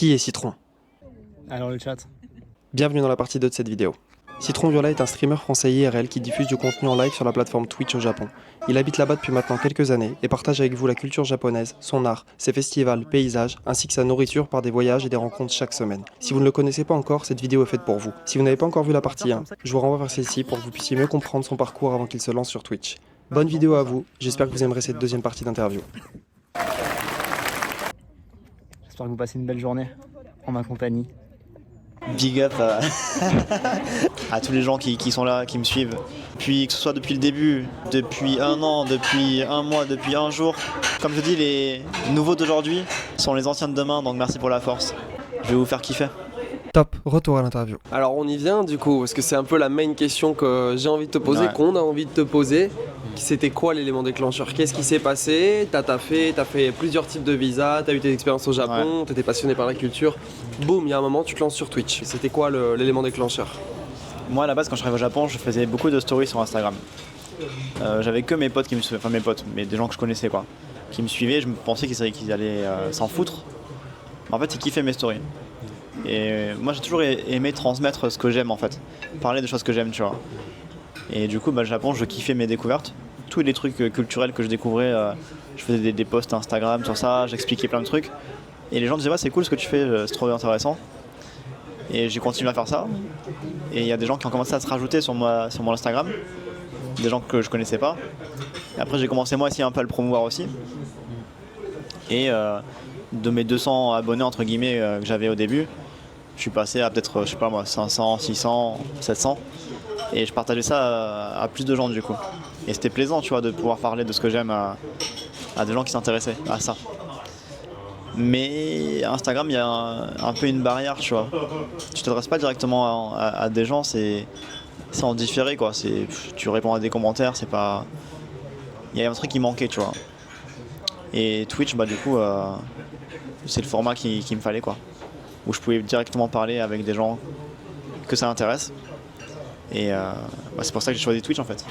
Qui est Citron? Alors le chat. Bienvenue dans la partie 2 de cette vidéo. Citron Violet est un streamer français IRL qui diffuse du contenu en live sur la plateforme Twitch au Japon. Il habite là-bas depuis maintenant quelques années et partage avec vous la culture japonaise, son art, ses festivals, paysages, ainsi que sa nourriture par des voyages et des rencontres chaque semaine. Si vous ne le connaissez pas encore, cette vidéo est faite pour vous. Si vous n'avez pas encore vu la partie 1, je vous renvoie vers celle-ci pour que vous puissiez mieux comprendre son parcours avant qu'il se lance sur Twitch. Bonne vidéo à vous, j'espère que vous aimerez cette deuxième partie d'interview. J'espère que vous passez une belle journée en ma compagnie. Big up à tous les gens qui sont là, qui me suivent. Puis que ce soit depuis le début, depuis un an, depuis un mois, depuis un jour. Comme je dis, les nouveaux d'aujourd'hui sont les anciens de demain, donc merci pour la force. Je vais vous faire kiffer. Top, retour à l'interview. Alors on y vient du coup, parce que c'est un peu la main question que j'ai envie de te poser, Ouais. qu'on a envie de te poser. C'était quoi l'élément déclencheur? Qu'est-ce qui s'est passé? T'as fait plusieurs types de visas, t'as eu tes expériences au Japon, t'étais passionné par la culture. Boum, il y a un moment tu te lances sur Twitch. C'était quoi l'élément déclencheur? Moi à la base quand je suis arrivé au Japon, je faisais beaucoup de stories sur Instagram. J'avais que mes potes qui me suivaient, enfin mes potes, mais des gens que je connaissais quoi, qui me suivaient, je me pensais qu'ils allaient s'en foutre. Mais en fait ils kiffaient mes stories. Et moi j'ai toujours aimé transmettre ce que j'aime en fait, parler des choses que j'aime tu vois. Et du coup, au Japon, je kiffais mes découvertes. Tous les trucs culturels que je découvrais, je faisais des posts Instagram sur ça, j'expliquais plein de trucs. Et les gens disaient, ouais, c'est cool ce que tu fais, c'est trop intéressant. Et j'ai continué à faire ça. Et il y a des gens qui ont commencé à se rajouter sur mon Instagram, des gens que je connaissais pas. Et après, j'ai commencé moi aussi un peu à le promouvoir aussi. Et de mes 200 abonnés, entre guillemets, que j'avais au début, je suis passé à peut-être, je sais pas moi, 500, 600, 700. Et je partageais ça à plus de gens du coup. Et c'était plaisant tu vois de pouvoir parler de ce que j'aime à des gens qui s'intéressaient à ça. Mais Instagram il y a un peu une barrière tu vois. Tu t'adresses pas directement à des gens, c'est en différé quoi. Tu réponds à des commentaires, c'est pas. Il y a un truc qui manquait tu vois. Et Twitch du coup c'est le format qui me fallait quoi. Où je pouvais directement parler avec des gens que ça intéresse. Et c'est pour ça que j'ai choisi Twitch en fait.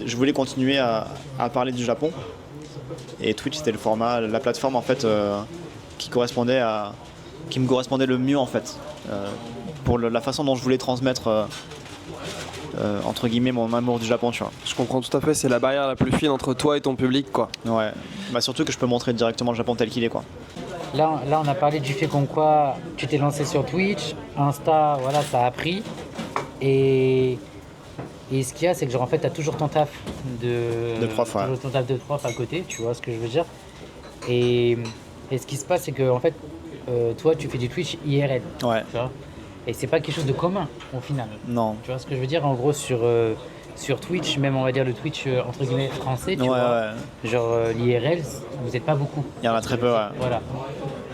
Je voulais continuer à parler du Japon. Et Twitch c'était le format, la plateforme en fait qui me correspondait le mieux en fait. Pour la façon dont je voulais transmettre entre guillemets mon amour du Japon tu vois. Je comprends tout à fait, c'est la barrière la plus fine entre toi et ton public quoi. Ouais. Surtout que je peux montrer directement le Japon tel qu'il est quoi. Là, on a parlé du fait qu'en quoi tu t'es lancé sur Twitch, Insta, voilà, ça a pris. Et ce qu'il y a, c'est que genre en fait, t'as toujours ton taf de prof, ouais. toujours ton taf de prof à côté, tu vois ce que je veux dire. Et ce qui se passe, c'est que en fait, toi, tu fais du Twitch IRL, Ouais. tu vois. Et c'est pas quelque chose de commun au final. Non. Tu vois ce que je veux dire. En gros, sur Twitch, même on va dire le Twitch entre guillemets français, tu vois. Ouais. Genre l'IRL, vous êtes pas beaucoup. Il y en a très peu ouais. Voilà.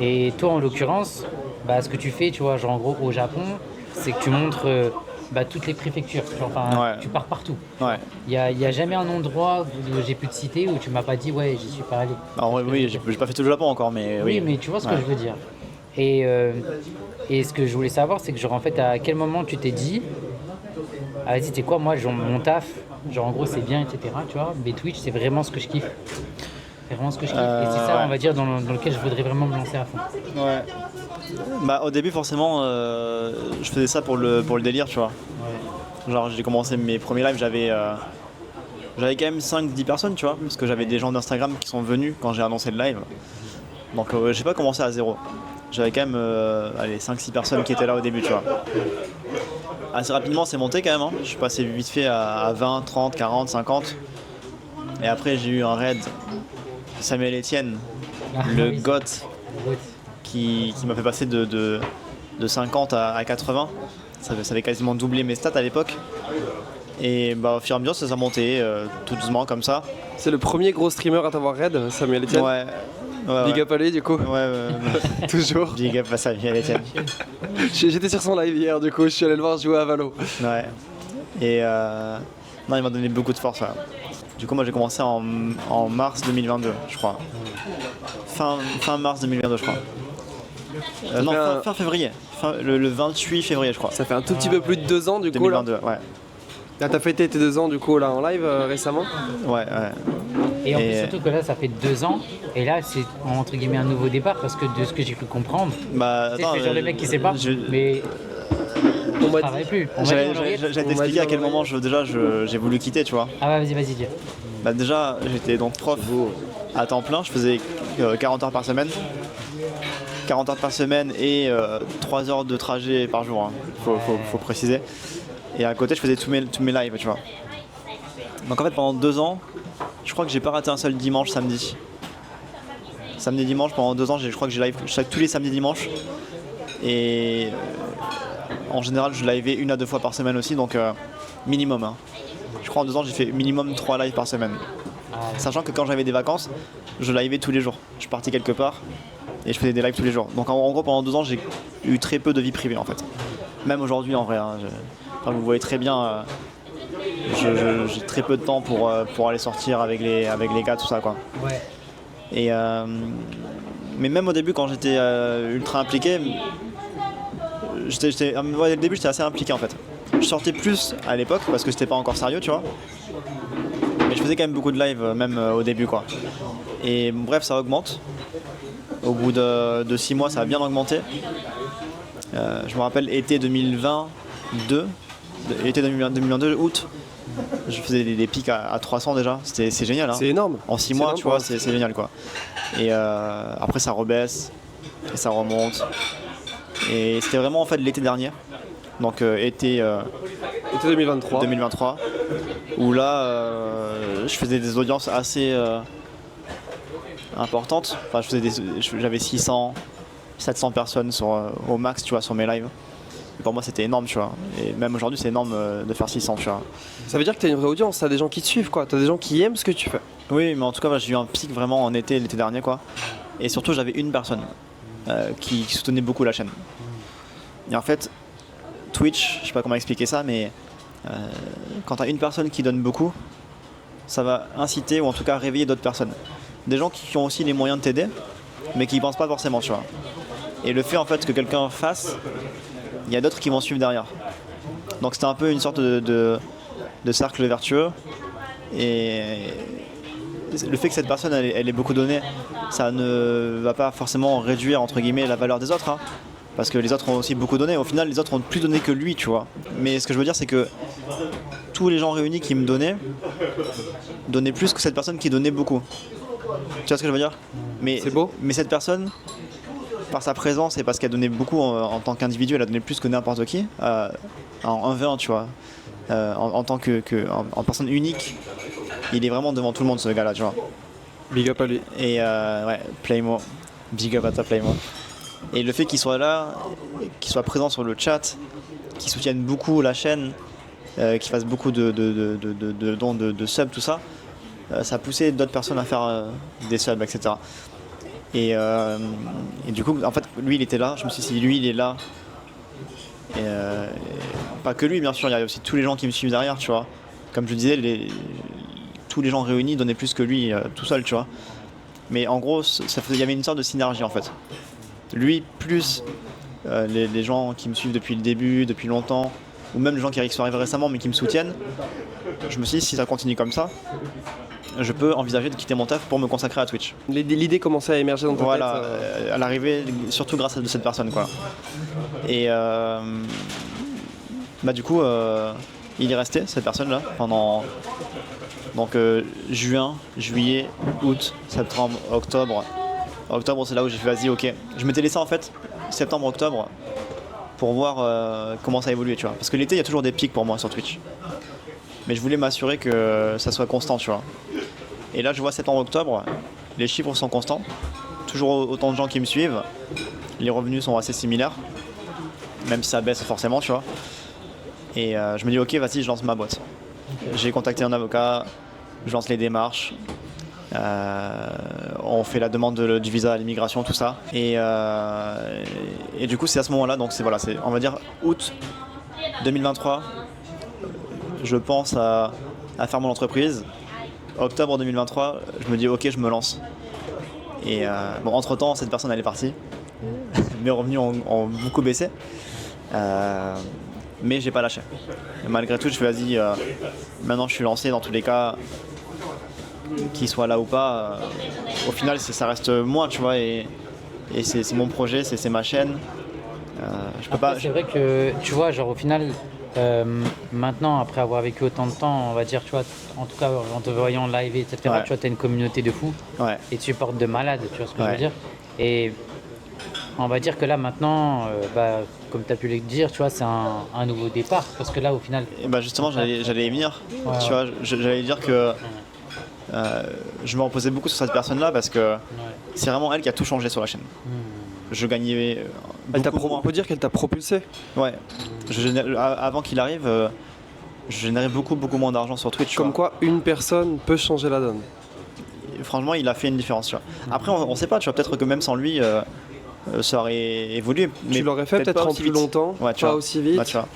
Et toi, en l'occurrence, ce que tu fais, tu vois, genre en gros au Japon, c'est que tu montres toutes les préfectures. Enfin, tu pars partout. Ouais. Il y a jamais un endroit où j'ai pu te citer où tu m'as pas dit ouais, j'y suis pas allé. Alors oui, j'ai pas fait tout le Japon encore, mais Oui, mais tu vois ce que je veux dire. Et ce que je voulais savoir, c'est que genre en fait, à quel moment tu t'es dit, vas-y, t'es quoi, moi, genre, mon taf, genre en gros c'est bien, etc. Tu vois, mais Twitch, c'est vraiment ce que je kiffe. C'est vraiment ce que je kiffe. Et c'est ça, on va dire, dans lequel je voudrais vraiment me lancer à fond. Ouais. Au début, forcément, je faisais ça pour le délire, tu vois. Ouais. Genre, j'ai commencé mes premiers lives, j'avais quand même 5-10 personnes, tu vois, parce que j'avais des gens d'Instagram qui sont venus quand j'ai annoncé le live. Donc, j'ai pas commencé à zéro. J'avais quand même 5-6 personnes qui étaient là au début, tu vois. Assez rapidement, c'est monté quand même. Hein. Je suis passé vite fait à 20, 30, 40, 50. Et après, j'ai eu un raid. Samuel Etienne, le GOAT, qui m'a fait passer de 50 à 80. Ça avait quasiment doublé mes stats à l'époque. Et au fur et à mesure, ça s'est monté tout doucement comme ça. C'est le premier gros streamer à t'avoir raid, Samuel Etienne. Ouais. Big up à lui du coup. Ouais. Toujours. Big up à Samuel Etienne. J'étais sur son live hier du coup, je suis allé le voir jouer à Valo. Ouais. Et il m'a donné beaucoup de force. Ouais. Du coup, moi j'ai commencé en mars 2022, je crois. Fin mars 2022, je crois. Fin février. Le 28 février, je crois. Ça fait un tout petit peu plus de 2 ans du coup 2022, là. ouais. Là, t'as fêté tes 2 ans du coup là en live récemment. Ouais. Et en plus, Et- surtout que là, ça fait 2 ans. Et là, c'est entre guillemets un nouveau départ parce que de ce que j'ai pu comprendre, Bah, tu sais, c'est genre le mec qui sait pas, mais On on m'a travaille plus. On m'a dit, J'allais on l'aurait- t'expliquer à quel moment j'ai voulu quitter, tu vois. Ah ouais, vas-y, dis. Bah déjà, j'étais donc prof à temps plein, je faisais 40 heures par semaine. 40 heures par semaine et 3 heures de trajet par jour, hein. Faut préciser. Et à côté, je faisais tous mes lives, tu vois. Donc en fait, pendant 2 ans, je crois que j'ai pas raté un seul dimanche, samedi. Samedi, dimanche, pendant 2 ans, je crois que j'ai live tous les samedis, dimanches. Et en général, je livais 1 à 2 fois par semaine aussi, donc minimum, hein. Je crois en 2 ans, j'ai fait minimum 3 lives par semaine. Sachant que quand j'avais des vacances, je livais tous les jours. Je partais quelque part et je faisais des lives tous les jours. Donc en gros, pendant 2 ans, j'ai eu très peu de vie privée en fait. Même aujourd'hui en vrai, hein, enfin, vous voyez très bien, j'ai très peu de temps pour aller sortir avec les gars, tout ça quoi. Ouais. Et mais même au début, quand j'étais ultra impliqué, ouais, au début j'étais assez impliqué en fait. Je sortais plus à l'époque parce que c'était pas encore sérieux, tu vois. Mais je faisais quand même beaucoup de live, même au début quoi. Et bref, ça augmente. Au bout de 6 mois, ça a bien augmenté. Je me rappelle été 2022, été 2022 août, je faisais des pics à 300 déjà. C'est génial. Hein. C'est énorme. En 6 C'est mois, énorme, tu vois, quoi. c'est génial quoi. Et après ça rebaisse et ça remonte. Et c'était vraiment en fait l'été dernier. Donc été Été 2023. 2023, où là je faisais des audiences assez importantes. Enfin, j'avais 600, 700 personnes au max, tu vois, sur mes lives. Et pour moi, c'était énorme, tu vois. Et même aujourd'hui, c'est énorme de faire 600, tu vois. Ça veut dire que t'as une vraie audience, t'as des gens qui te suivent quoi, t'as des gens qui aiment ce que tu fais. Oui, mais en tout cas, j'ai eu un pic vraiment en été, l'été dernier, quoi. Et surtout, j'avais une personne qui soutenait beaucoup la chaîne. Et en fait, Twitch, je sais pas comment expliquer ça, mais quand t'as une personne qui donne beaucoup, ça va inciter ou en tout cas réveiller d'autres personnes. Des gens qui ont aussi les moyens de t'aider, mais qui y pensent pas forcément, tu vois. Et le fait en fait que quelqu'un fasse, il y a d'autres qui vont suivre derrière. Donc c'était un peu une sorte de cercle vertueux. Et le fait que cette personne elle ait beaucoup donné, ça ne va pas forcément réduire entre guillemets la valeur des autres, hein. Parce que les autres ont aussi beaucoup donné. Au final, les autres ont plus donné que lui, tu vois. Mais ce que je veux dire, c'est que tous les gens réunis qui me donnaient plus que cette personne qui donnait beaucoup. Tu vois ce que je veux dire? Mais, C'est beau. Mais cette personne, par sa présence et parce qu'elle donnait beaucoup en tant qu'individu, elle a donné plus que n'importe qui, en 1v1, tu vois. En tant en personne unique, il est vraiment devant tout le monde, ce gars-là, tu vois. Big up à lui. Et ouais, Playmo, big up à toi Playmo. Et le fait qu'il soit là, qu'il soit présent sur le chat, qu'il soutienne beaucoup la chaîne, qu'il fasse beaucoup de dons de subs, tout ça, ça a poussé d'autres personnes à faire des subs, etc. Et du coup, en fait, lui il était là, je me suis dit, si lui il est là, et pas que lui bien sûr, il y a aussi tous les gens qui me suivent derrière, tu vois. Comme je disais, tous les gens réunis donnaient plus que lui tout seul, tu vois. Mais en gros, il y avait une sorte de synergie en fait. Lui plus les gens qui me suivent depuis le début, depuis longtemps, ou même les gens qui sont arrivés récemment mais qui me soutiennent, je me suis dit si ça continue comme ça, je peux envisager de quitter mon taf pour me consacrer à Twitch. L'idée commençait à émerger dans ta Voilà, tête. à l'arrivée, surtout grâce à cette personne quoi. Et bah du coup, il est resté cette personne là pendant donc juin, juillet, août, septembre, octobre. Octobre, c'est là où j'ai fait vas-y, ok. Je m'étais laissé en fait septembre, octobre pour voir comment ça évolue, tu vois. Parce que l'été, il y a toujours des pics pour moi sur Twitch. Mais je voulais m'assurer que ça soit constant, tu vois. Et là, je vois septembre, octobre, les chiffres sont constants. Toujours autant de gens qui me suivent. Les revenus sont assez similaires. Même si ça baisse forcément, tu vois. Et je me dis, ok, vas-y, je lance ma boîte. J'ai contacté un avocat, je lance les démarches. On fait la demande du visa à l'immigration, tout ça. Et du coup, c'est à ce moment-là, donc c'est on va dire août 2023. Je pense à faire mon entreprise. Octobre 2023, je me dis ok, je me lance. Et bon, entre-temps, cette personne elle est partie. Mes revenus ont beaucoup baissé. mais j'ai pas lâché. Et malgré tout, je fais vas-y, maintenant je suis lancé dans tous les cas, qu'il soit là ou pas, au final ça reste moi, tu vois, et c'est mon projet, c'est ma chaîne. Je peux Après, pas. c'est vrai que, tu vois, genre au final, maintenant, après avoir vécu autant de temps, on va dire, tu vois, en tout cas en te voyant live, etc., Ouais. tu vois, t'as une communauté de fous Ouais. et tu portes de malades, tu vois ce que je Ouais. veux dire. Et on va dire que là, maintenant, comme tu as pu le dire, tu vois, c'est un nouveau départ. Parce que là, au final, Et bah justement, j'allais y venir. Ouais, Tu ouais. vois, j'allais dire que je me reposais beaucoup sur cette personne-là parce que ouais. c'est vraiment elle qui a tout changé sur la chaîne. Je gagnais On peut dire qu'elle t'a propulsé. Ouais. Avant qu'il arrive, je générais beaucoup moins d'argent sur Twitch. tu Comme vois. quoi, une personne peut changer la donne. Franchement, il a fait une différence. Tu vois. Après, on sait pas. Tu vois, peut-être que même sans lui, ça aurait évolué. Tu l'aurais fait peut-être pas en aussi plus vite. longtemps, Ouais, tu pas vois. aussi vite. Ouais, tu vois.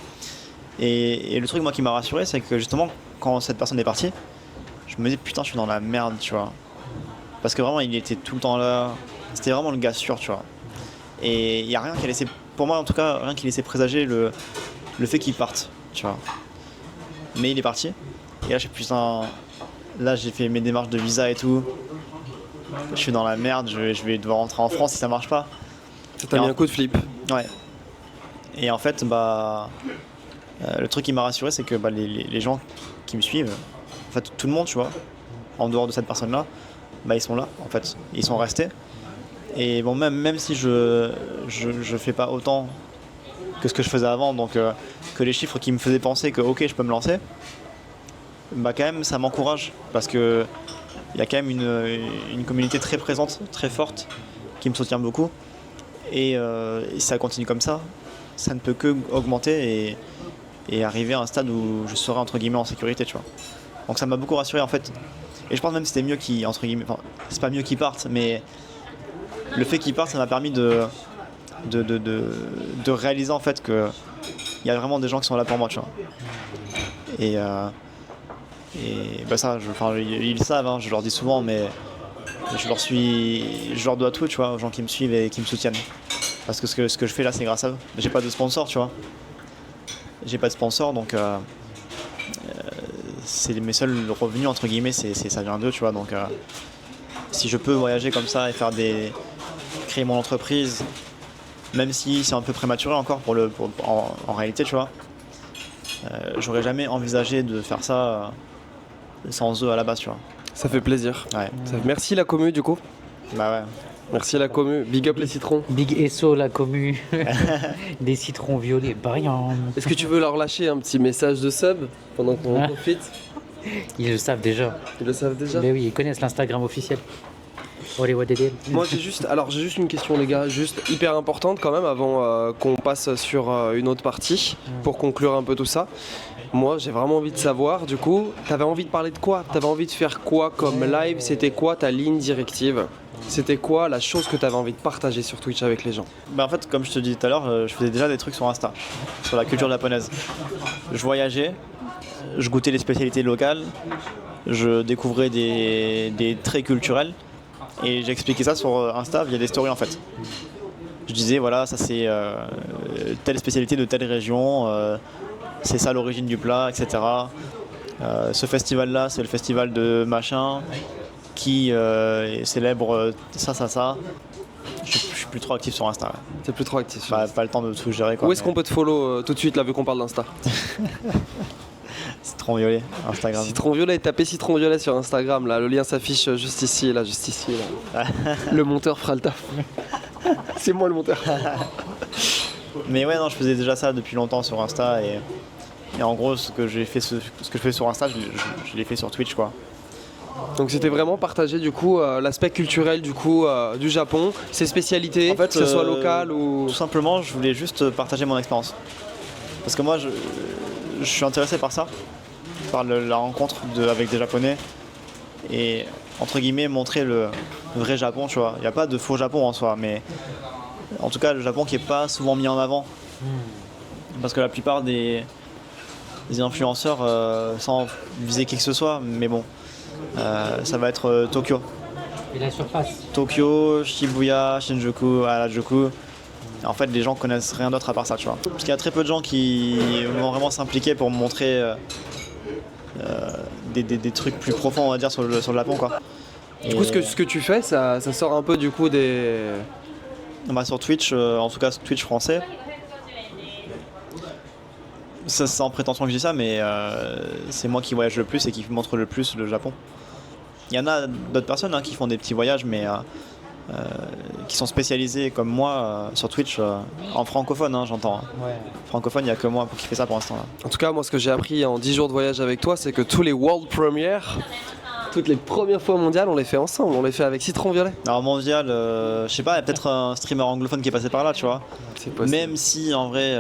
Et le truc moi qui m'a rassuré, c'est que justement, quand cette personne est partie, je me dis putain, je suis dans la merde, tu vois. Parce que vraiment, il était tout le temps là. C'était vraiment le gars sûr, tu vois. Et il n'y a rien qui a laissé, pour moi en tout cas, rien qui laissait présager le fait qu'il parte, tu vois. Mais il est parti. Et là, je suis putain. Là, j'ai fait mes démarches de visa et tout. Je suis dans la merde, je vais devoir rentrer en France si ça marche pas. Ça t'a Et mis en- un coup de flip. Ouais. Et en fait, le truc qui m'a rassuré, c'est que les gens qui me suivent, en fait, tout le monde, tu vois, en dehors de cette personne-là, ils sont là, en fait. Ils sont restés. Et bon, même si je fais pas autant que ce que je faisais avant, donc que les chiffres qui me faisaient penser que ok, je peux me lancer, quand même, ça m'encourage parce que il y a quand même une communauté très présente, très forte, qui me soutient beaucoup. Et si ça continue comme ça ne peut que augmenter et arriver à un stade où je serai entre guillemets en sécurité, tu vois. Donc ça m'a beaucoup rassuré en fait. Et je pense même que c'était mieux qu'ils, entre guillemets, enfin, c'est pas mieux qu'ils partent, mais le fait qu'ils partent, ça m'a permis de réaliser en fait que il y a vraiment des gens qui sont là pour moi, tu vois. Et ça, ils le savent, hein, je leur dis souvent, mais je leur dois tout, tu vois, aux gens qui me suivent et qui me soutiennent. Parce que ce que je fais là, c'est grâce à eux. J'ai pas de sponsor, tu vois. J'ai pas de sponsor, donc c'est mes seuls revenus entre guillemets, ça vient d'eux, tu vois. Donc si je peux voyager comme ça et créer mon entreprise, même si c'est un peu prématuré encore en réalité, tu vois, j'aurais jamais envisagé de faire ça sans eux à la base, tu vois. Ça fait plaisir. Ouais. Merci la commu du coup. Bah ouais. Merci la commu. Big up les citrons. Big Esso, la commu, des citrons violets, brillants. Est-ce que tu veux leur lâcher un petit message de sub pendant qu'on Ah. profite? Ils le savent déjà. Ils le savent déjà. Mais oui, ils connaissent l'Instagram officiel. Olé Wadede. Moi j'ai juste une question les gars, juste hyper importante quand même avant qu'on passe sur une autre partie pour conclure un peu tout ça. Moi j'ai vraiment envie de savoir du coup, t'avais envie de parler de quoi? T'avais envie de faire quoi comme live? C'était quoi ta ligne directive? C'était quoi la chose que t'avais envie de partager sur Twitch avec les gens? En fait, comme je te dis tout à l'heure, je faisais déjà des trucs sur Insta, sur la culture japonaise. Je voyageais, je goûtais les spécialités locales, je découvrais des traits culturels et j'expliquais ça sur Insta via des stories en fait. Je disais voilà, ça c'est telle spécialité de telle région, c'est ça l'origine du plat, etc. Ce festival-là, c'est le festival de machin qui célèbre ça. Je suis plus trop actif sur Insta. Ouais. T'es plus trop actif. Pas le temps de tout gérer quoi. Où est-ce qu'on peut te follow tout de suite là vu qu'on parle d'Insta? Citron violet, Instagram. Citron violet, tapez citron violet sur Instagram là, le lien s'affiche juste ici là. Le monteur fera le taf. C'est moi le monteur. Mais ouais non, je faisais déjà ça depuis longtemps sur Insta et en gros ce que je fais sur Insta, je l'ai fait sur Twitch quoi. Donc c'était vraiment partager du coup l'aspect culturel du coup du Japon, ses spécialités, En fait, que ce soit local ou... Tout simplement, je voulais juste partager mon expérience. Parce que moi, je suis intéressé par ça, par la rencontre avec des Japonais et entre guillemets montrer le vrai Japon, tu vois. Il n'y a pas de faux Japon en soi, mais en tout cas le Japon qui est pas souvent mis en avant. Parce que la plupart des influenceurs, sans viser qui que ce soit, mais bon, ça va être Tokyo. Et la surface. Tokyo, Shibuya, Shinjuku, Harajuku. En fait, les gens connaissent rien d'autre à part ça, tu vois. Parce qu'il y a très peu de gens qui vont vraiment s'impliquer pour me montrer des trucs plus profonds, on va dire, sur le Japon, quoi. Du coup, ce que tu fais, ça sort un peu du coup des... Bah, sur Twitch, en tout cas Twitch français, ça c'est en prétention que je dis ça, mais c'est moi qui voyage le plus et qui montre le plus le Japon. Il y en a d'autres personnes qui font des petits voyages, mais qui sont spécialisés comme moi sur Twitch, en francophone, j'entends. Ouais. Francophone, il n'y a que moi qui fais ça pour l'instant. Là. En tout cas, moi, ce que j'ai appris en 10 jours de voyage avec toi, c'est que tous les world premières, toutes les premières fois mondiales, on les fait ensemble, on les fait avec Citron Violet. Alors mondial, je sais pas, il y a peut-être un streamer anglophone qui est passé par là, tu vois. C'est possible. Même si en vrai,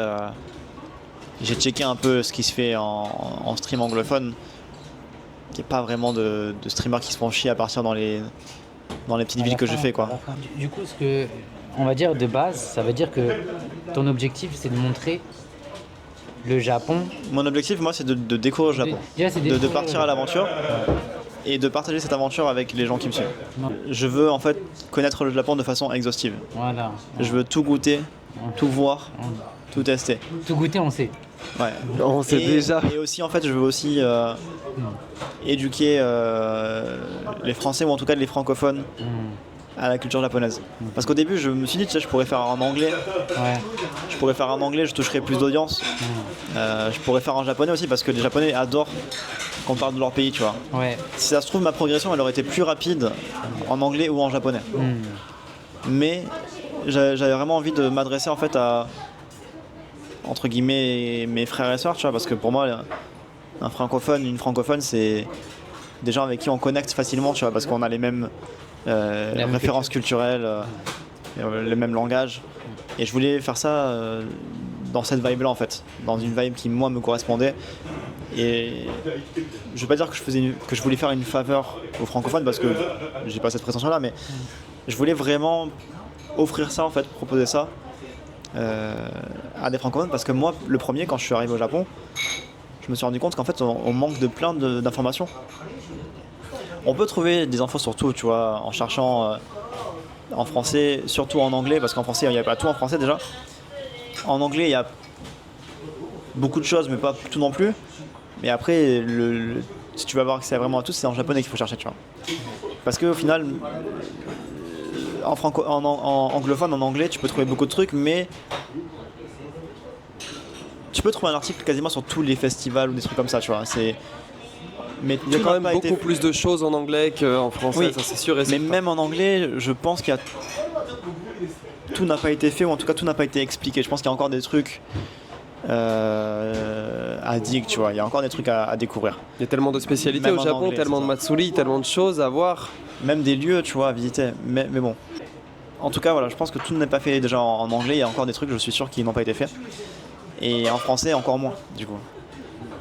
j'ai checké un peu ce qui se fait en stream anglophone, il n'y a pas vraiment de streamers qui se font chier à partir dans les petites villes que je fais, quoi. Du coup, ce que on va dire de base, ça veut dire que ton objectif, c'est de montrer le Japon. Mon objectif, moi, c'est de découvrir le Japon, Déjà, c'est de partir à l'aventure et de partager cette aventure avec les gens qui me suivent. Non. Je veux en fait connaître le Japon de façon exhaustive. Voilà. Je veux tout goûter, tout voir, tout tester. Tout goûter, on sait. Ouais. On sait déjà. Et aussi, en fait, je veux aussi éduquer les Français, ou en tout cas les francophones, à la culture japonaise. Parce qu'au début, je me suis dit, tu sais, je pourrais faire en anglais. Ouais. Je pourrais faire en anglais, je toucherais plus d'audience. Je pourrais faire en japonais aussi, parce que les Japonais adorent qu'on parle de leur pays, tu vois. Ouais. Si ça se trouve, ma progression, elle aurait été plus rapide en anglais ou en japonais. Mais j'avais vraiment envie de m'adresser en fait à, entre guillemets, mes frères et sœurs, tu vois, parce que pour moi, un francophone, une francophone, c'est des gens avec qui on connecte facilement, tu vois, parce qu'on a les mêmes références culturelles, le même langage. Et je voulais faire ça dans cette vibe-là, en fait, dans une vibe qui, moi, me correspondait. Et je veux pas dire que je voulais faire une faveur aux francophones, parce que j'ai pas cette prétention-là, mais je voulais vraiment offrir ça, en fait, proposer ça à des francophones, parce que moi, le premier, quand je suis arrivé au Japon, je me suis rendu compte qu'en fait, on manque de plein d'informations. On peut trouver des infos sur tout, tu vois, en cherchant en français, surtout en anglais, parce qu'en français, il n'y a pas tout en français déjà. En anglais, il y a beaucoup de choses, mais pas tout non plus. Mais après, si tu veux avoir accès vraiment à tout, c'est en japonais qu'il faut chercher, tu vois. Parce qu'au final, en anglophone, en anglais, tu peux trouver beaucoup de trucs, mais tu peux trouver un article quasiment sur tous les festivals ou des trucs comme ça, tu vois. Mais il y a quand même beaucoup plus de choses en anglais qu'en français, oui, ça c'est sûr et mais certain. même en anglais, je pense qu'il y a... tout n'a pas été fait, ou en tout cas tout n'a pas été expliqué. Je pense qu'il y a encore des trucs à dire, tu vois. Il y a encore des trucs à découvrir. Il y a tellement de spécialités Même au en Japon, anglais, tellement de matsuri, tellement de choses à voir. Même des lieux, tu vois, à visiter. Mais bon. En tout cas, voilà, je pense que tout n'est pas fait déjà en anglais. Il y a encore des trucs, je suis sûr, qui n'ont pas été faits. Et en français, encore moins, du coup.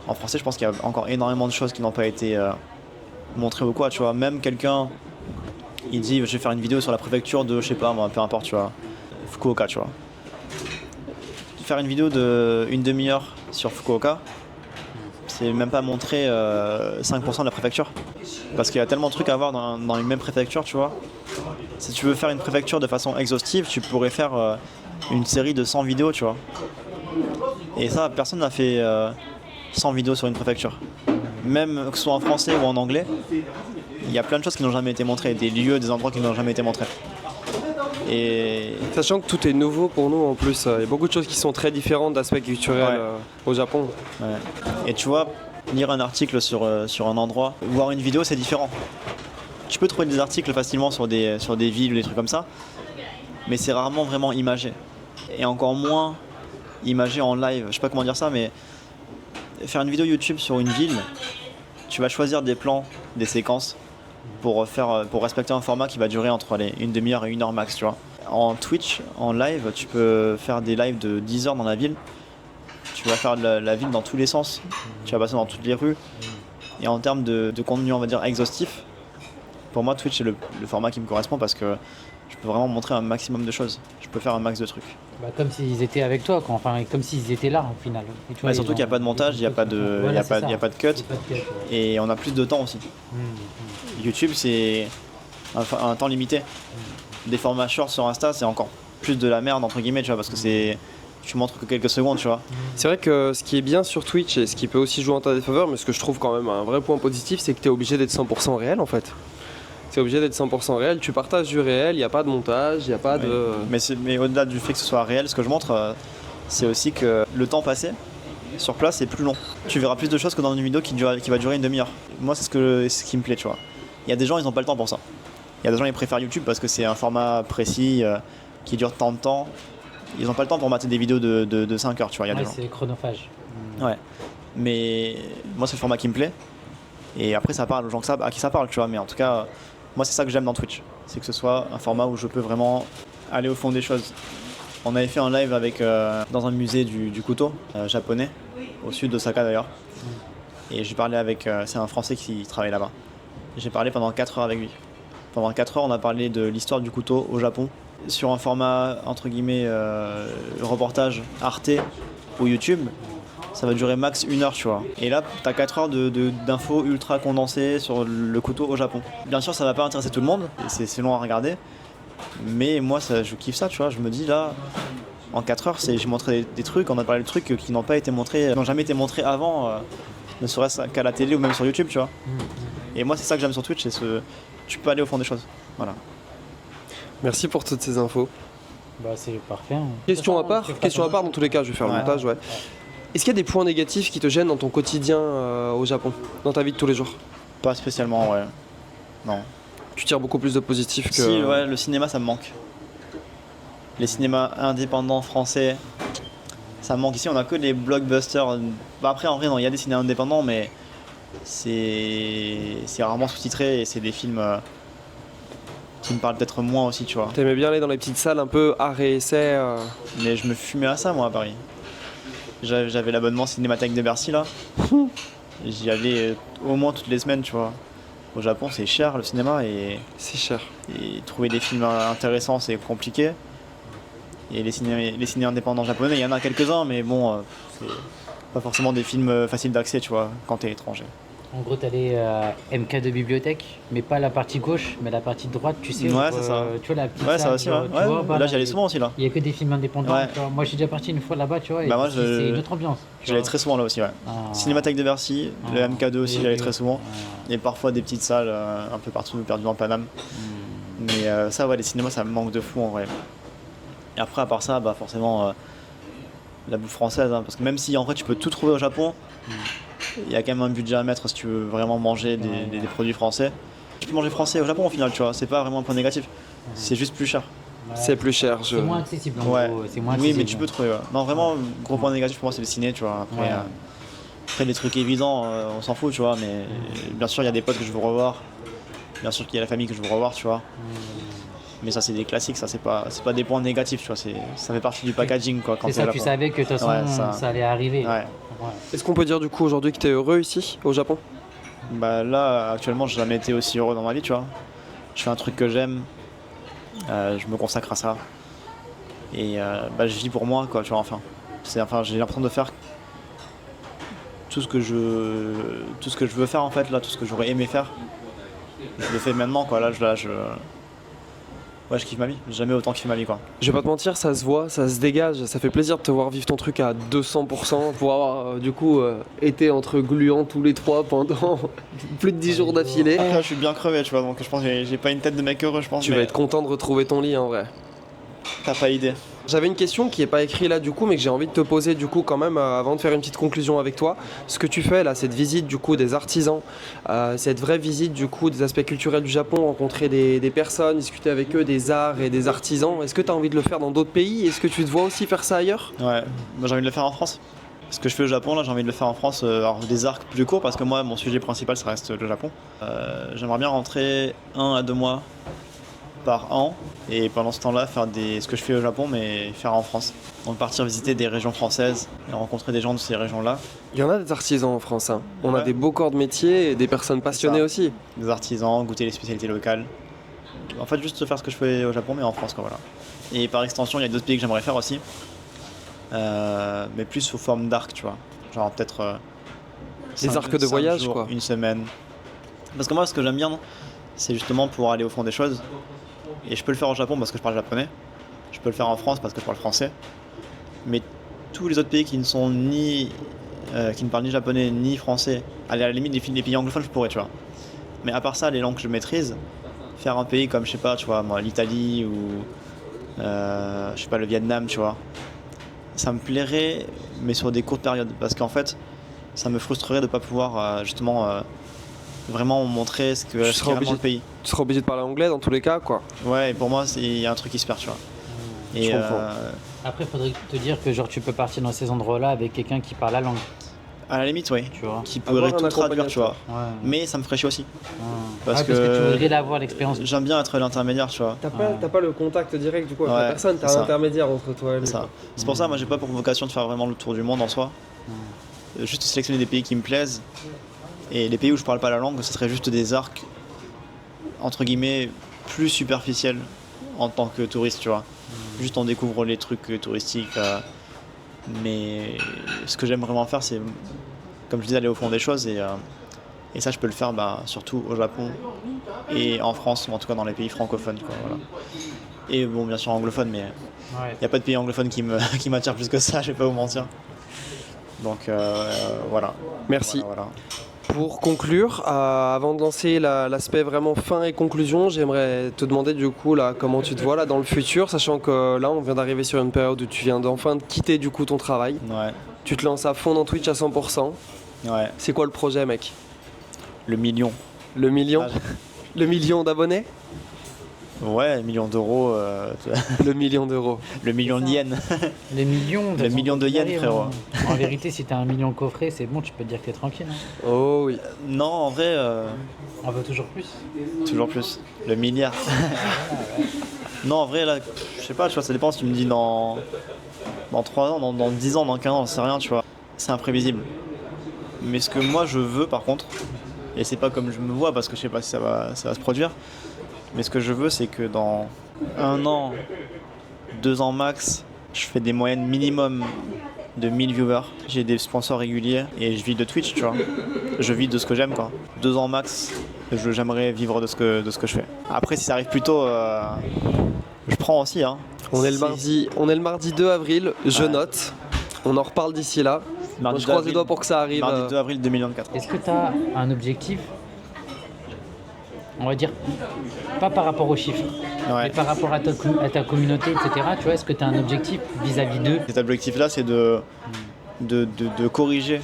En français, je pense qu'il y a encore énormément de choses qui n'ont pas été montrées ou quoi, tu vois. Même quelqu'un, il dit, je vais faire une vidéo sur la préfecture de, je sais pas, moi, peu importe, tu vois, Fukuoka, tu vois. Faire une vidéo de une demi-heure sur Fukuoka, c'est même pas montrer 5% de la préfecture. Parce qu'il y a tellement de trucs à voir dans une même préfecture, tu vois. Si tu veux faire une préfecture de façon exhaustive, tu pourrais faire une série de 100 vidéos, tu vois. Et ça, personne n'a fait 100 vidéos sur une préfecture. Même que ce soit en français ou en anglais, il y a plein de choses qui n'ont jamais été montrées, des lieux, des endroits qui n'ont jamais été montrés. Et sachant que tout est nouveau pour nous en plus, il y a beaucoup de choses qui sont très différentes d'aspect culturel au Japon. Ouais. Et tu vois, lire un article sur un endroit, voir une vidéo, c'est différent. Tu peux trouver des articles facilement sur des villes ou des trucs comme ça, mais c'est rarement vraiment imagé. Et encore moins imagé en live, je sais pas comment dire ça, mais faire une vidéo YouTube sur une ville, tu vas choisir des plans, des séquences pour respecter un format qui va durer entre une demi-heure et 1 heure max, tu vois. En Twitch, en live, tu peux faire des lives de 10 heures dans la ville. Tu vas faire la ville dans tous les sens. Tu vas passer dans toutes les rues. Et en termes de contenu, on va dire, exhaustif, pour moi, Twitch, c'est le format qui me correspond parce que je peux vraiment montrer un maximum de choses. Je peux faire un max de trucs. Bah, comme s'ils étaient avec toi, quoi. Enfin, comme s'ils étaient là, au final. Et tu vois, Surtout qu'il n'y a pas de montage, il n'y a pas de, voilà, y a pas de cut. Et on a plus de temps aussi. YouTube, c'est un temps limité. Des formats shorts sur Insta, c'est encore plus de la merde entre guillemets, tu vois, parce que tu montres que quelques secondes, tu vois. C'est vrai que ce qui est bien sur Twitch et ce qui peut aussi jouer en ta défaveur, mais ce que je trouve quand même un vrai point positif, c'est que tu es obligé d'être 100% réel en fait. C'est obligé d'être 100% réel, tu partages du réel, il n'y a pas de montage, il n'y a pas de... Mais au-delà du fait que ce soit réel, ce que je montre, c'est aussi que le temps passé sur place est plus long. Tu verras plus de choses que dans une vidéo qui va durer une demi-heure. Moi, c'est ce qui me plaît, tu vois. Il y a des gens, ils n'ont pas le temps pour ça. Il y a des gens, ils préfèrent YouTube parce que c'est un format précis qui dure tant de temps. Ils n'ont pas le temps pour mater des vidéos de 5 heures, tu vois. Il y a des gens. C'est chronophage. Ouais. Mais moi, c'est le format qui me plaît. Et après, ça parle aux gens à qui ça parle, tu vois. Mais en tout cas, moi, c'est ça que j'aime dans Twitch. C'est que ce soit un format où je peux vraiment aller au fond des choses. On avait fait un live dans un musée du couteau japonais, au sud d'Osaka d'ailleurs. Et j'ai parlé avec... c'est un Français qui travaille là-bas. J'ai parlé pendant 4 heures avec lui. Pendant 4 heures, on a parlé de l'histoire du couteau au Japon. Sur un format, entre guillemets, reportage Arte ou YouTube, ça va durer max 1 heure, tu vois. Et là, t'as 4 heures d'infos ultra condensées sur le couteau au Japon. Bien sûr, ça va pas intéresser tout le monde, et c'est long à regarder. Mais moi, je kiffe ça, tu vois. Je me dis là, en 4 heures, j'ai montré des trucs, on a parlé de trucs qui n'ont pas été montrés, n'ont jamais été montrés avant, ne serait-ce qu'à la télé ou même sur YouTube, tu vois. Et moi, c'est ça que j'aime sur Twitch, tu peux aller au fond des choses. Voilà. Merci pour toutes ces infos. Bah, c'est parfait. Hein. Question à part dans tous les cas, je vais faire le montage, ouais. Est-ce qu'il y a des points négatifs qui te gênent dans ton quotidien au Japon, dans ta vie de tous les jours? Pas spécialement, ouais. Non. Tu tires beaucoup plus de positifs que... Si, ouais, le cinéma, ça me manque. Les cinémas indépendants français, ça me manque. Ici, on a que des blockbusters. Bah, après, en vrai, non, il y a des cinémas indépendants, mais c'est rarement sous-titré et c'est des films qui me parlent peut-être moins aussi, tu vois. T'aimais bien aller dans les petites salles un peu art et essai Mais je me fumais à ça, moi, à Paris. J'avais l'abonnement Cinémathèque de Bercy, là. J'y allais au moins toutes les semaines, tu vois. Au Japon, c'est cher, le cinéma, et c'est cher. Et trouver des films intéressants, c'est compliqué. Et les ciné indépendants japonais, il y en a quelques-uns, mais bon, c'est pas forcément des films faciles d'accès, tu vois, quand t'es étranger. En gros, t'allais à MK de bibliothèque, mais pas la partie gauche, mais la partie droite, tu sais. Ouais, c'est ça. Tu vois la petite Ouais, salle, ça aussi, ouais. tu vois, bah, là, j'y allais souvent aussi, là. Il y a que des films indépendants. Ouais. Tu vois. Moi, j'ai déjà parti une fois là-bas, tu vois. Et Bah, moi, c'est une autre ambiance. J'allais très souvent là aussi, ouais. Cinémathèque de Bercy, le MK2 aussi, j'y allais très souvent. Et parfois des petites salles un peu partout, perdues dans le Paname. Mais ça, ouais, les cinémas, ça me manque de fou en vrai. Et après, à part ça, bah forcément, la bouffe française, hein, parce que même si en vrai tu peux tout trouver au Japon, il y a quand même un budget à mettre si tu veux vraiment manger des produits français. Tu peux manger français au Japon au final, tu vois, c'est pas vraiment un point négatif, c'est juste plus cher. C'est plus cher. C'est moins accessible en Ouais. gros. C'est moins Oui, accessible. mais tu peux trouver. Ouais. Non, vraiment, gros point négatif pour moi, c'est le ciné, tu vois. Après, après les trucs évidents, on s'en fout, tu vois, mais bien sûr, il y a des potes que je veux revoir. Bien sûr qu'il y a la famille que je veux revoir, tu vois. Mais ça, c'est des classiques, ça, c'est pas des points négatifs, tu vois. Ça fait partie du packaging, quoi. Quand C'est ça, tu savais que de toute façon, ça allait arriver. Ouais. Est-ce qu'on peut dire du coup aujourd'hui que t'es heureux ici, au Japon? Bah là, actuellement, j'ai jamais été aussi heureux dans ma vie, tu vois. Je fais un truc que j'aime, je me consacre à ça. Et bah, je vis pour moi, quoi, tu vois, enfin. J'ai l'impression de faire tout ce que je veux faire, en fait, là, tout ce que j'aurais aimé faire. Je le fais maintenant, quoi. Là, ouais, je kiffe ma vie. J'ai jamais autant kiffé ma vie, quoi. Je vais pas te mentir, ça se voit, ça se dégage, ça fait plaisir de te voir vivre ton truc à 200% pour avoir du coup été entre gluants tous les trois pendant plus de 10 jours d'affilée. Là, je suis bien crevé, tu vois, donc je pense que j'ai pas une tête de mec heureux, je pense. Tu vas être content de retrouver ton lit en vrai. T'as pas idée. J'avais une question qui est pas écrite là du coup, mais que j'ai envie de te poser du coup quand même avant de faire une petite conclusion avec toi. Ce que tu fais là, cette visite du coup des artisans, cette vraie visite du coup des aspects culturels du Japon, rencontrer des personnes, discuter avec eux des arts et des artisans. Est-ce que tu as envie de le faire dans d'autres pays? Est-ce que tu te vois aussi faire ça ailleurs? Ouais, moi j'ai envie de le faire en France. Ce que je fais au Japon, là, j'ai envie de le faire en France, alors des arcs plus courts, parce que moi, mon sujet principal, ça reste le Japon. J'aimerais bien rentrer 1 à 2 mois par an, et pendant ce temps-là, faire ce que je fais au Japon, mais faire en France. Donc partir visiter des régions françaises, et rencontrer des gens de ces régions-là. Il y en a des artisans en France, hein. On a Ouais. des beaux corps de métier et des personnes passionnées aussi. Des artisans, goûter les spécialités locales. En fait, juste faire ce que je fais au Japon, mais en France, quoi, voilà. Et par extension, il y a d'autres pays que j'aimerais faire aussi. Mais plus sous forme d'arc, tu vois. Genre peut-être... Des arcs de voyage, jours, quoi. Une semaine. Parce que moi, ce que j'aime bien, c'est justement pour aller au fond des choses. Et je peux le faire au Japon parce que je parle japonais. je peux le faire en France parce que je parle français. Mais tous les autres pays qui ne sont qui ne parlent ni japonais ni français, allez, à la limite les pays anglophones je pourrais, tu vois. Mais à part ça, les langues que je maîtrise, faire un pays comme je sais pas, tu vois, moi, l'Italie ou je sais pas, le Vietnam, tu vois, ça me plairait, mais sur des courtes périodes, parce qu'en fait, ça me frustrerait de pas pouvoir justement vraiment montrer ce qu'est vraiment le pays. Tu seras obligé de parler anglais dans tous les cas, quoi. Ouais, et pour moi, il y a un truc qui se perd, tu vois. Et Je comprends. Après, faudrait te dire que genre tu peux partir dans ces endroits-là avec quelqu'un qui parle la langue, à la limite, oui, tu vois. qui pourrait Avoir tout un traduire, tu vois. Ouais. Mais ça me ferait chier aussi, Parce que tu voudrais l'avoir l'expérience. j'aime bien être l'intermédiaire, tu vois. T'as pas le contact direct du coup avec la Ouais, personne, t'as c'est un ça. intermédiaire entre toi et lui. C'est ça. C'est pour ça, moi, j'ai pas pour vocation de faire vraiment le tour du monde en soi. Juste sélectionner des pays qui me plaisent. Et les pays où je parle pas la langue, ce serait juste des arcs, entre guillemets, plus superficiels en tant que touriste, tu vois. Juste on découvre les trucs touristiques. Mais ce que j'aime vraiment faire, c'est, comme je disais, aller au fond des choses. Et ça, je peux le faire surtout au Japon et en France, ou en tout cas dans les pays francophones, quoi, voilà. Et bon, bien sûr anglophone, mais Ouais. il n'y a pas de pays anglophone qui m'attire plus que ça, je vais pas vous mentir. Donc voilà. Merci. Voilà. Pour conclure, avant de lancer l'aspect vraiment fin et conclusion, j'aimerais te demander du coup là comment tu te vois là dans le futur, sachant que là on vient d'arriver sur une période où tu viens d'enfin de quitter du coup ton travail. Ouais, Tu te lances à fond dans Twitch à 100%. ouais. C'est quoi le projet, mec? Le million. Le million? Ah, Le million d'abonnés? Ouais, 1 million d'euros. Le million d'euros. Le million de yens. Les millions. Le million de yens, frérot. En vérité, si t'as 1 million coffré, c'est bon, tu peux te dire que t'es tranquille. Hein. Oh oui. Non, en vrai, On veut toujours plus. toujours plus. Le milliard. Non, en vrai, là, je sais pas, tu vois, ça dépend si tu me dis dans 3 ans, dans 10 ans, dans 15 ans, c'est rien, tu vois. C'est imprévisible. Mais ce que moi je veux, par contre, et c'est pas comme je me vois parce que je sais pas si ça va se produire, mais ce que je veux, c'est que dans 1 an, 2 ans max, je fais des moyennes minimum de 1000 viewers. J'ai des sponsors réguliers et je vis de Twitch, tu vois. Je vis de ce que j'aime, quoi. 2 ans max, j'aimerais vivre de ce que je fais. Après, si ça arrive plus tôt, je prends aussi, hein. On est le Si- mardi 2 avril, je Ouais. note. On en reparle d'ici là. Mardi Je 2 croise les avril- doigts pour que ça arrive. Mardi 2 avril 2024. Est-ce que t'as un objectif, on va dire, pas par rapport aux chiffres, mais Ouais. par rapport à ta communauté, etc. Tu vois, est-ce que t'as un objectif vis-à-vis d'eux? Cet objectif-là, c'est de corriger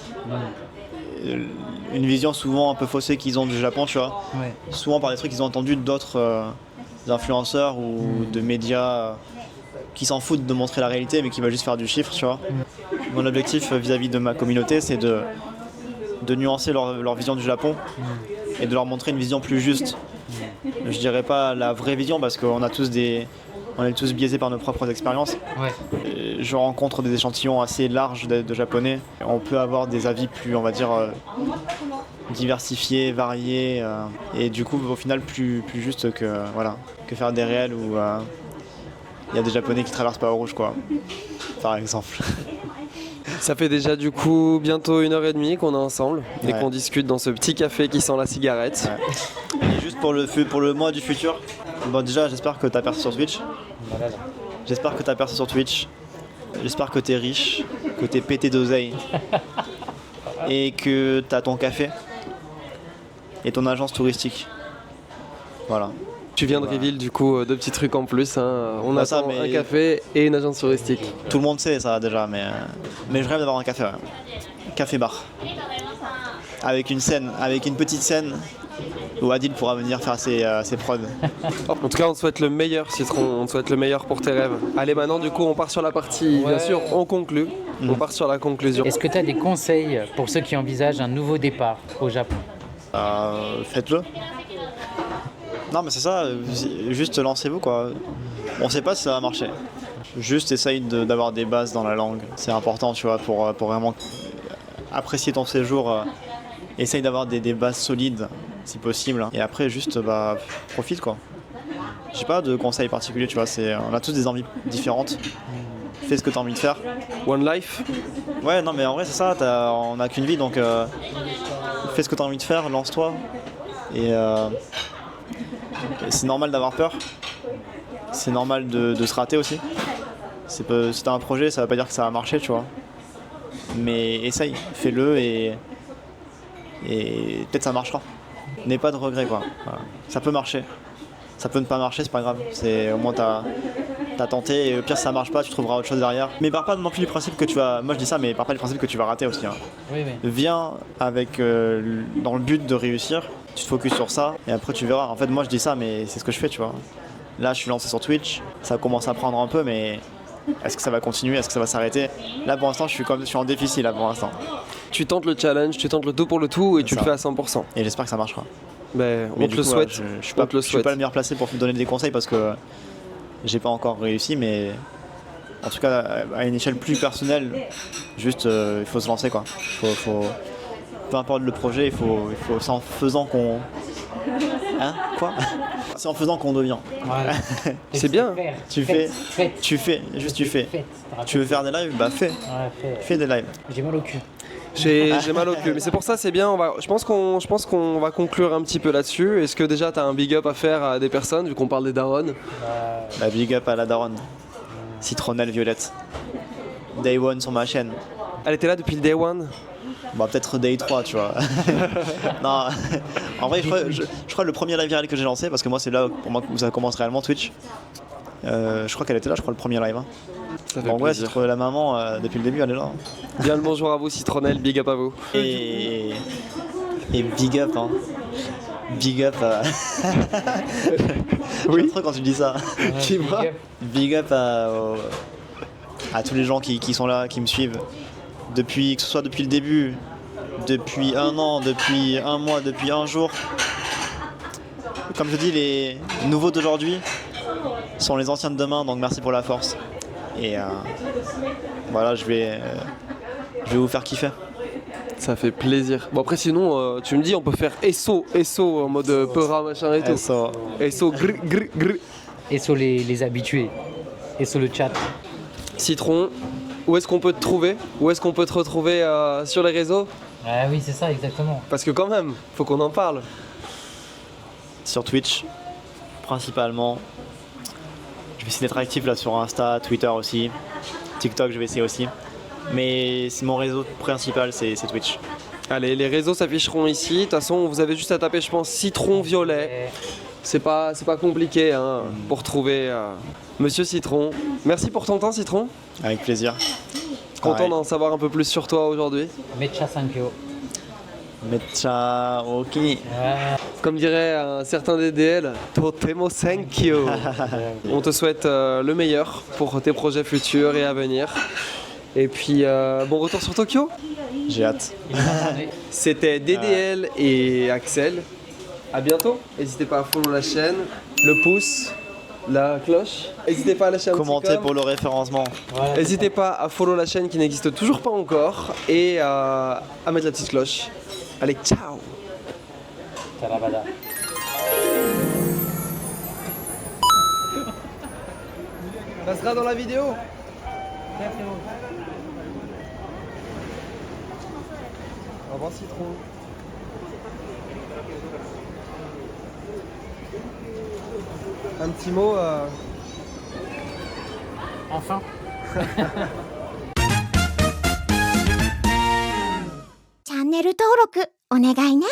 une vision souvent un peu faussée qu'ils ont du Japon, tu vois. Ouais. Souvent par des trucs qu'ils ont entendus d'autres influenceurs ou de médias qui s'en foutent de montrer la réalité mais qui veulent juste faire du chiffre, tu vois. Mon objectif vis-à-vis de ma communauté, c'est de nuancer leur vision du Japon et de leur montrer une vision plus juste. Je dirais pas la vraie vision parce qu'on est tous biaisés par nos propres expériences. Ouais. Je rencontre des échantillons assez larges de Japonais. On peut avoir des avis plus, on va dire, diversifiés, variés, et du coup, au final, plus juste que faire des réels où il y a des Japonais qui traversent pas au rouge, quoi. Par exemple. Ça fait déjà du coup bientôt 1h30 qu'on est ensemble et Ouais. qu'on discute dans ce petit café qui sent la cigarette. Ouais. Et juste pour le mois du futur, bon, déjà, j'espère que t'as percé sur Twitch. J'espère que t'as percé sur Twitch. J'espère que t'es riche, que t'es pété d'oseille. Et que t'as ton café et ton agence touristique. Voilà. Tu viens de reveal du coup 2 petits trucs en plus. Hein. On Bah, a ça, un mais- café et une agence touristique. Tout le monde sait ça déjà, mais je rêve d'avoir un café. Ouais. Café-bar. Avec une scène, avec une petite scène où Adil pourra venir faire ses prods. En tout cas, on te souhaite le meilleur, Citron. On te souhaite le meilleur pour tes rêves. Allez, maintenant, du coup, on part sur la partie. Bien Ouais. sûr, on conclut. Mhm. On part sur la conclusion. Est-ce que tu as des conseils pour ceux qui envisagent un nouveau départ au Japon? Faites-le. Non mais c'est ça, juste lancez-vous quoi. On sait pas si ça va marcher. Juste essaye d'avoir des bases dans la langue. C'est important tu vois pour vraiment apprécier ton séjour. Essaye d'avoir des bases solides si possible. Et après juste profite quoi. J'ai pas de conseils particuliers tu vois, on a tous des envies différentes. Fais ce que tu as envie de faire. One Life. Ouais non mais en vrai c'est ça, on a qu'une vie donc fais ce que tu as envie de faire, lance-toi. Et c'est normal d'avoir peur. c'est normal de se rater aussi. Si t'as un projet, ça veut pas dire que ça va marcher, tu vois. Mais essaye, fais-le et peut-être ça marchera. N'aie pas de regrets, quoi. Voilà. Ça peut marcher. Ça peut ne pas marcher, c'est pas grave. Au moins t'as tenté et au pire si ça marche pas, tu trouveras autre chose derrière. Mais pars pas non plus du principe que tu vas. Moi je dis ça, mais pars pas du principe que tu vas rater aussi. Hein. Oui. Viens avec dans le but de réussir, tu te focuses sur ça et après tu verras. En fait moi je dis ça, mais c'est ce que je fais, tu vois. Là je suis lancé sur Twitch, ça commence à prendre un peu, mais est-ce que ça va continuer, est-ce que ça va s'arrêter? Là pour l'instant je suis en déficit là pour l'instant. Tu tentes le challenge, tu tentes le tout pour le tout et tu ça. le fais à 100%. Et j'espère que ça marchera. Ben, on Mais te du le coup, souhaite. Je suis pas le meilleur placé pour te donner des conseils parce que j'ai pas encore réussi, mais en tout cas à une échelle plus personnelle, juste il faut se lancer quoi. Peu importe le projet, c'est en faisant qu'on. Hein? Quoi? C'est en faisant qu'on devient. Voilà. C'est bien. Tu fais, juste tu fais. Tu veux faire des lives? Bah fais. Ouais, Fais des lives. J'ai mal au cul. J'ai mal au cul, mais c'est pour ça c'est bien. Je pense qu'on va conclure un petit peu là-dessus. Est-ce que déjà tu as un big up à faire à des personnes vu qu'on parle des darons? Bah big up à la daronne. Citronnelle Violette. Day one sur ma chaîne. Elle était là depuis le day one. Bah peut-être Day 3 tu vois. Non, en vrai je crois le premier live viral que j'ai lancé, parce que moi c'est là pour moi où ça commence réellement Twitch. Je crois qu'elle était là, je crois le premier live. Hein. Ça fait Bon, ouais, plaisir. la maman depuis le début elle est là. Bien le bonjour à vous Citronnelle, big up à vous. Et big up hein. Big up à... Oui quand tu dis ça. Qui va? Big up à tous les gens qui sont là, qui me suivent. Que ce soit depuis le début, depuis un an, depuis un mois, depuis un jour. Comme je dis, les nouveaux d'aujourd'hui sont les anciens de demain, donc merci pour la force. Et voilà, je vais vous faire kiffer. Ça fait plaisir. Bon après sinon tu me dis on peut faire SO en mode Peura machin et tout. SO gr. Et sur les habitués. Et sur le chat. Citron, où est-ce qu'on peut te trouver? Où est-ce qu'on peut te retrouver sur les réseaux? Ah oui, c'est ça, exactement. Parce que quand même, faut qu'on en parle. Sur Twitch, principalement. Je vais essayer d'être actif là sur Insta, Twitter aussi. TikTok, je vais essayer aussi. Mais mon réseau principal, c'est Twitch. Allez, les réseaux s'afficheront ici. De toute façon, vous avez juste à taper, je pense, Citron Violet. C'est pas compliqué hein, pour trouver Monsieur Citron. Merci pour ton temps, Citron. Avec plaisir. Content d'en savoir un peu plus sur toi aujourd'hui. Mecha Sankyo. Mecha ok. Comme dirait un certain DDL, Totemo Senkyo. On te souhaite le meilleur pour tes projets futurs et à venir. Et puis, bon retour sur Tokyo. J'ai hâte. C'était DDL et Axel. À bientôt. N'hésitez pas à follow la chaîne, le pouce, la cloche. N'hésitez pas à lâcher un petit Commentez com. pour le référencement. Voilà, N'hésitez pas à follow la chaîne qui n'existe toujours pas encore et à mettre la petite cloche. Allez, ciao. Talavada. Ça sera dans la vidéo. Au revoir Citron. Un petit mot. Enfin. チャンネル登録お願いね。